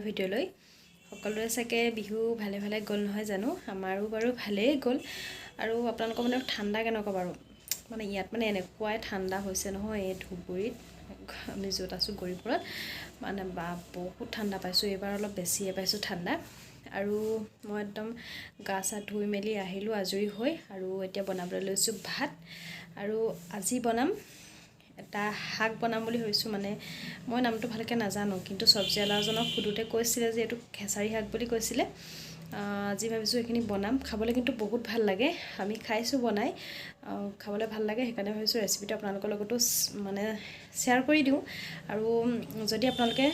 ভিডিঅ'লৈ সকলোৰে চাগে বিহু ভালে ভালে গ'ল নহয় জানো আমাৰো বাৰু ভালেই গ'ল আৰু আপোনালোকৰ মানে ঠাণ্ডা কেনেকুৱা বাৰু মানে ইয়াত মানে এনেকুৱাই ঠাণ্ডা হৈছে নহয় এই ধুবুৰীত আমি য'ত আছোঁ গৌৰীপুৰত মানে বা বহুত ঠাণ্ডা পাইছোঁ এইবাৰ অলপ বেছিয়ে পাইছোঁ ঠাণ্ডা আৰু মই একদম গা চা ধুই মেলি আহিলোঁ আজৰি হৈ আৰু এতিয়া বনাবলৈ লৈছোঁ ভাত আৰু আজি বনাম এটা শাক বনাম বুলি ভাবিছোঁ মানে মই নামটো ভালকৈ নাজানো কিন্তু চব্জিৱালাজনক সুধোতে কৈছিলে যে এইটো খেসাৰী শাক বুলি কৈছিলে আজি ভাবিছোঁ এইখিনি বনাম খাবলৈ কিন্তু বহুত ভাল লাগে আমি খাইছোঁ বনাই খাবলৈ ভাল লাগে সেইকাৰণে ভাবিছোঁ ৰেচিপিটো আপোনালোকৰ লগতো মানে শ্বেয়াৰ কৰি দিওঁ আৰু যদি আপোনালোকে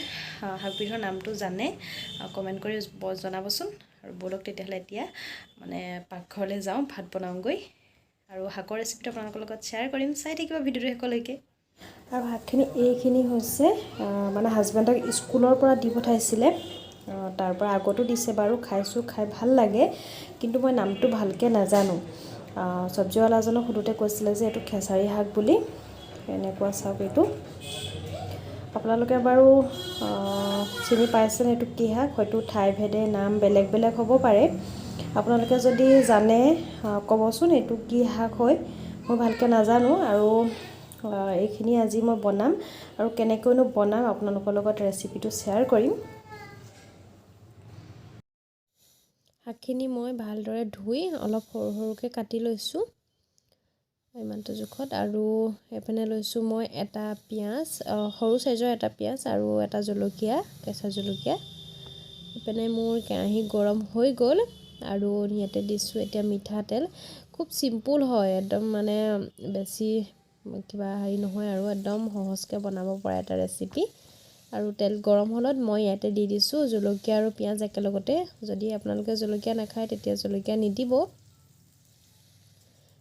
শাকবিধৰ নামটো জানে কমেণ্ট কৰি জনাবচোন আৰু বলক তেতিয়াহ'লে এতিয়া মানে পাকঘৰলৈ যাওঁ ভাত বনাওঁগৈ আৰু শাকৰ ৰেচিপিটো আপোনালোকৰ লগত শ্বেয়াৰ কৰিম চাই থাকিব ভিডিঅ'টো শেষলৈকে আৰু শাকখিনি এইখিনি হৈছে মানে হাজবেণ্ডক স্কুলৰ পৰা দি পঠাইছিলে তাৰ পৰা আগতো দিছে বাৰু খাইছোঁ খাই ভাল লাগে কিন্তু মই নামটো ভালকৈ নাজানো চব্জিৱালাজনক সুধোতে কৈছিলে যে এইটো খেসাৰী শাক বুলি এনেকুৱা চাওক এইটো আপোনালোকে বাৰু চিনি পাইছেনে এইটো কি শাক হয়তো ঠাই ভেদে নাম বেলেগ বেলেগ হ'ব পাৰে আপোনালোকে যদি জানে ক'বচোন এইটো কি শাক হয় মই ভালকৈ নাজানো আৰু এইখিনি আজি মই বনাম আৰু কেনেকৈনো বনাম আপোনালোকৰ লগত ৰেচিপিটো শ্বেয়াৰ কৰিম শাকখিনি মই ভালদৰে ধুই অলপ সৰু সৰুকৈ কাটি লৈছোঁ ইমানটো জোখত আৰু এইপিনে লৈছোঁ মই এটা পিঁয়াজ সৰু চাইজৰ এটা পিঁয়াজ আৰু এটা জলকীয়া কেঁচা জলকীয়া এইপিনে মোৰ কেৰাহী গৰম হৈ গ'ল আৰু ইয়াতে দিছোঁ এতিয়া মিঠাতেল খুব চিম্পুল হয় একদম মানে বেছি কিবা হেৰি নহয় আৰু একদম সহজকৈ বনাব পৰা এটা ৰেচিপি আৰু তেল গৰম হ'লত মই ইয়াতে দি দিছোঁ জলকীয়া আৰু পিঁয়াজ একেলগতে যদি আপোনালোকে জলকীয়া নাখায় তেতিয়া জলকীয়া নিদিব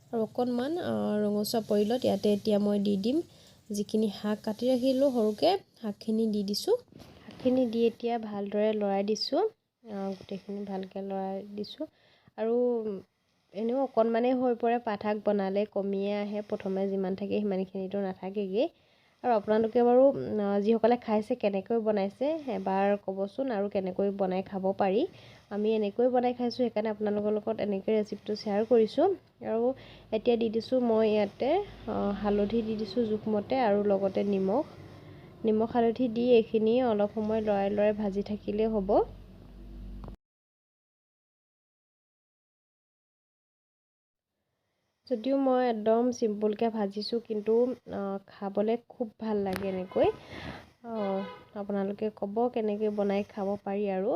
আৰু অকণমান ৰঙচুৱা পৰিলত ইয়াতে এতিয়া মই দি দিম যিখিনি শাক কাটি ৰাখিলোঁ সৰুকৈ শাকখিনি দি দিছোঁ শাকখিনি দি এতিয়া ভালদৰে লৰাই দিছোঁ গোটেইখিনি ভালকৈ লৰাই দিছোঁ আৰু এনেও অকণমানেই হৈ পৰে পাত শাক বনালে কমিয়ে আহে প্ৰথমে যিমান থাকে সিমানখিনিতো নাথাকেগৈ আৰু আপোনালোকে বাৰু যিসকলে খাইছে কেনেকৈ বনাইছে এবাৰ ক'বচোন আৰু কেনেকৈ বনাই খাব পাৰি আমি এনেকৈ বনাই খাইছোঁ সেইকাৰণে আপোনালোকৰ লগত এনেকৈ ৰেচিপিটো শ্বেয়াৰ কৰিছোঁ আৰু এতিয়া দি দিছোঁ মই ইয়াতে হালধি দি দিছোঁ জোখমতে আৰু লগতে নিমখ হালধি দি এইখিনি অলপ সময় লৰাই লৰাই ভাজি থাকিলেই হ'ব যদিও মই একদম চিম্পুলকৈ ভাজিছোঁ কিন্তু খাবলৈ খুব ভাল লাগে এনেকৈ আপোনালোকে ক'ব কেনেকৈ বনাই খাব পাৰি আৰু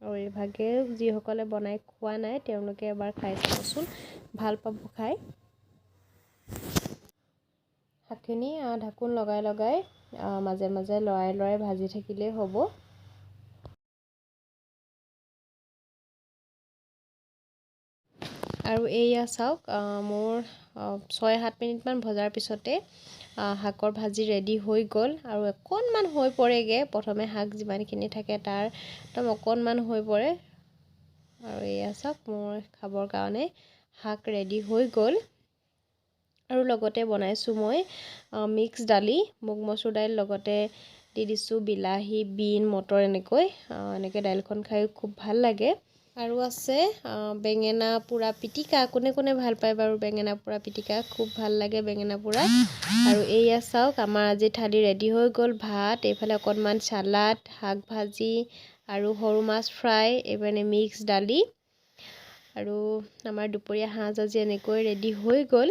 এইভাগে যিসকলে বনাই খোৱা নাই তেওঁলোকে এবাৰ খাই চাবচোন ভাল পাব খাই শাকখিনি ঢাকোন লগাই লগাই মাজে মাজে লৰাই লৰাই ভাজি থাকিলেই হ'ব আৰু এয়া চাওক মোৰ 6-7 মিনিটমান ভজাৰ পিছতে শাকৰ ভাজি ৰেডি হৈ গ'ল আৰু অকণমান হৈ পৰেগৈ প্ৰথমে শাক যিমানখিনি থাকে তাৰ একদম অকণমান হৈ পৰে আৰু এয়া চাওক মোৰ খাবৰ কাৰণে শাক ৰেডি হৈ গ'ল আৰু লগতে বনাইছোঁ মই মিক্স দালি মুগ মচুৰ দাইল লগতে দি দিছোঁ বিলাহী বিন মটৰ এনেকৈ দাইলখন খাই খুব ভাল লাগে আৰু আছে বেঙেনা পোৰা পিটিকা কোনে কোনে ভাল পায় বাৰু বেঙেনা পোৰা পিটিকা খুব ভাল লাগে বেঙেনা পোৰা আৰু এয়া চাওক আমাৰ আজি থালি ৰেডি হৈ গ'ল ভাত এইফালে অকণমান চালাড শাক ভাজি আৰু সৰু মাছ ফ্ৰাই এইপিনে মিক্স দালি আৰু আমাৰ দুপৰীয়া সাঁজ আজি এনেকৈ ৰেডি হৈ গ'ল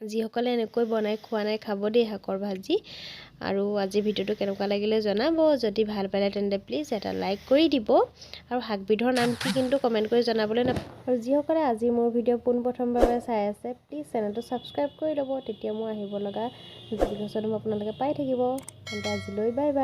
যিসকলে এনেকৈ বনাই খোৱা নাই খাব দেই শাকৰ ভাজি আৰু আজি ভিডিঅ'টো কেনেকুৱা লাগিলে জনাব যদি ভাল পালে তেন্তে প্লিজ এটা লাইক কৰি দিব আৰু শাকবিধৰ নাম কি কিন্তু কমেণ্ট কৰি জনাবলৈ আৰু যিসকলে আজি মোৰ ভিডিঅ' পোনপ্ৰথমবাৰে চাই আছে প্লিজ চেনেলটো ছাবস্ক্ৰাইব কৰি ল'ব তেতিয়া মোৰ আহিব লগা ন'টিফিকেশ্যনবোৰ আপোনালোকে পাই থাকিব তেন্তে আজিলৈ বাই বাই